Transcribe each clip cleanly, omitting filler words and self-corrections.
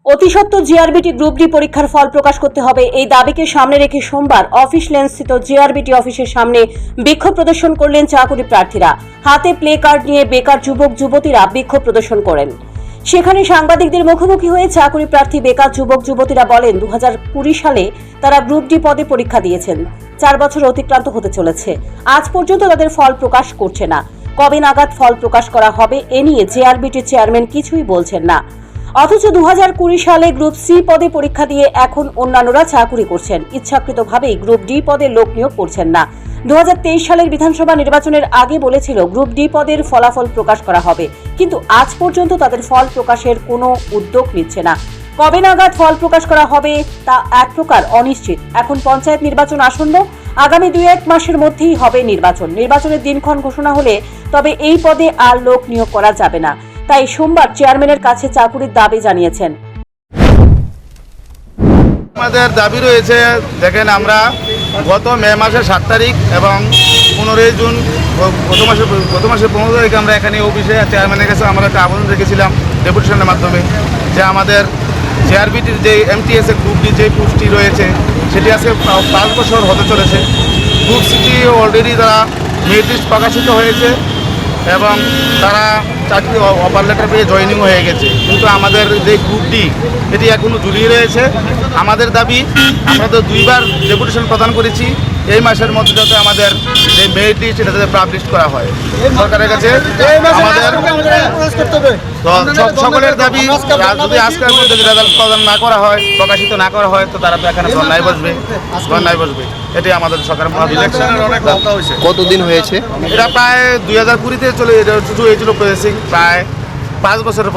অতিসত্বর GRBT group D পরীক্ষার ফল প্রকাশ করতে হবে এই দাবিকে সামনে রেখে সোমবার অফিস লেনস্থিত জিআরবিটি অফিসের সামনে বিক্ষোভ প্রদর্শন করলেন চাকুরি প্রার্থীরা। হাতে প্লে কার্ড নিয়ে বেকার যুবক যুবতীরা বিক্ষোভ প্রদর্শন করেন। সেখানে সাংবাদিকদের মুখোমুখি হয়ে চাকুরি প্রার্থী বেকার যুবক যুবতীরা বলেন 2020 সালে তারা গ্রুপ ডি পদে পরীক্ষা দিয়েছেন। 4 বছর অতিক্রান্ত হতে চলেছে, আজ পর্যন্ত তাদের ফল প্রকাশ করছে না। কবে নাগাদ ফল প্রকাশ করা হবে এ নিয়ে জিআরবিটির চেয়ারম্যান কিছুই বলছেন না। অথচ 2020 সালে গ্রুপ সি পদে পরীক্ষা দিয়ে এখন অন্যান্যরা চাকুরি করছেন। ইচ্ছাকৃতভাবেই গ্রুপ ডি পদে লোক নিয়োগ করছেন না। 2023 সালের বিধানসভা নির্বাচনের আগে বলেছিল গ্রুপ ডি পদের ফলাফল প্রকাশ করা হবে, কিন্তু আজ পর্যন্ত তাদের ফল প্রকাশের কোনো উদ্যোগ নিচ্ছে না। কবে নাগাদ ফল প্রকাশ করা হবে তা এক প্রকার অনিশ্চিত। এখন পঞ্চায়েত নির্বাচন আসন্ন, আগামী 2-1 মাসের মধ্যেই হবে নির্বাচন। নির্বাচনের দিনক্ষণ ঘোষণা হলে তবে এই পদে আর লোক নিয়োগ করা যাবে না। তাই সোমবার চেয়ারম্যানের কাছে চাকুরির দাবি জানিয়েছেন। আমাদের দাবি রয়েছে, দেখেন আমরা গত মে মাসের 7 তারিখ এবং 15 জুন গত মাসের 15 তারিখে আমরা এখানে অফিসে চেয়ারম্যানের কাছে আমরা একটা আবেদন রেখেছিলাম ডেপুটেশনের মাধ্যমে যে আমাদের জিআরবিটির যে এমটিএস গ্রুপ ডি যে পোস্টটি রয়েছে সেটি আজকে 5 বছর হতে চলেছে। গ্রুপ সিটি অলরেডি তারা মেরিট লিস্ট প্রকাশিত হয়েছে এবং তারা চাকরি অফার লেটার পেয়ে জয়েনিং হয়ে গেছে, কিন্তু আমাদের যে গ্রুপ ডি এটি এখনও ঝুলিয়ে রয়েছে। আমাদের দাবি, আমরা তো 2বার ডেপুটেশন প্রদান করেছি, এই মাসের মধ্যে যাতে আমাদের যে মেরিট লিস্ট এটা যাতে পাবলিশ করা হয় সরকারের কাছে। আমাদের সকলের দাবি যদি আজকের মধ্যে রেজাল্ট প্রদান না করা হয়, প্রকাশিত না করা হয়, তো তারা তো এখানে ধর্নায় বসবে। এটি আমাদের সরকারের ইলেকশনের অনেক কথা হয়েছে। কতদিন হয়েছে এটা? প্রায় 2020-তে শুরু হয়েছিল প্রসেসিং, প্রায় 5 বছরের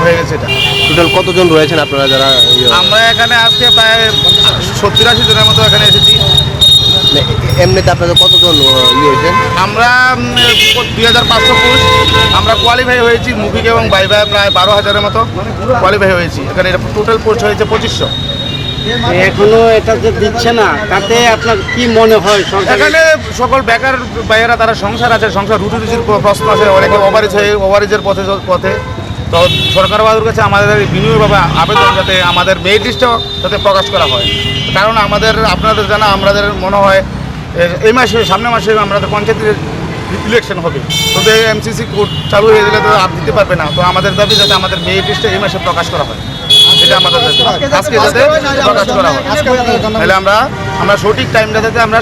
হয়ে গেছে। এটা টোটাল কতজন রয়েছেন আপনারা যারা? আমরা এখানে আজকে প্রায় 70-80 জনের মতো এখানে এসেছি। এমনিতে আপনাদের কতজন হয়েছেন? আমরা 2500 পোস্ট আমরা কোয়ালিফাই হয়েছি। মুভিক এবং বাইবা প্রায় 12,000-এর মতো কোয়ালিফাই হয়েছি। এখানে টোটাল পোস্ট হয়েছে 2500। এখনো এটা যে দিচ্ছে না, তাতে আপনার কি মনে হয়? এখানে সকল বেকার ভাইয়েরা তারা সংসার আছে, সংসার রুটির প্রশ্ন আছে, অনেকে ওভারেজের পথে। তো সরকার বাবুর কাছে আমাদের বিনিয়োগভাবে আবেদন যাতে আমাদের মেরিট লিস্টটাও যাতে প্রকাশ করা হয়। কারণ আপনাদের জানা, আমাদের মনে হয় এই মাসে সামনের মাসে আমাদের পঞ্চায়েতের ইলেকশন হবে, তো এমসিসি কোড চালু হয়ে গেলে তো আর দিতে পারবে না। তো আমাদের দাবি যাতে আমাদের মেরিট লিস্টটা এই মাসে প্রকাশ করা হয়, এটা আমাদের দাবি। আজকে যাতে প্রকাশ করা হয়, তাহলে আমরা সঠিক টাইমটা যাতে আমরা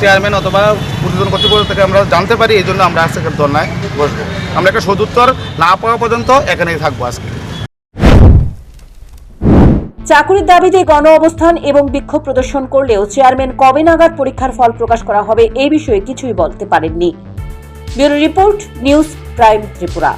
চেয়ারম্যান অথবা উদ্বোধন কর্তৃপক্ষ থেকে আমরা জানতে পারি, এই জন্য আমরা আজকে ধর্নায় বসবো। আমরা একটা সদুত্তর না পাওয়া পর্যন্ত এখানেই থাকবো আজকে। চাকুরির দাবিতে গণ অবস্থান এবং বিক্ষোভ প্রদর্শন করলেও চেয়ারম্যান কবে নাগাদ পরীক্ষার ফল প্রকাশ করা হবে এই বিষয়ে কিছুই বলতে পারেননি। Bureau report, news prime Tripura.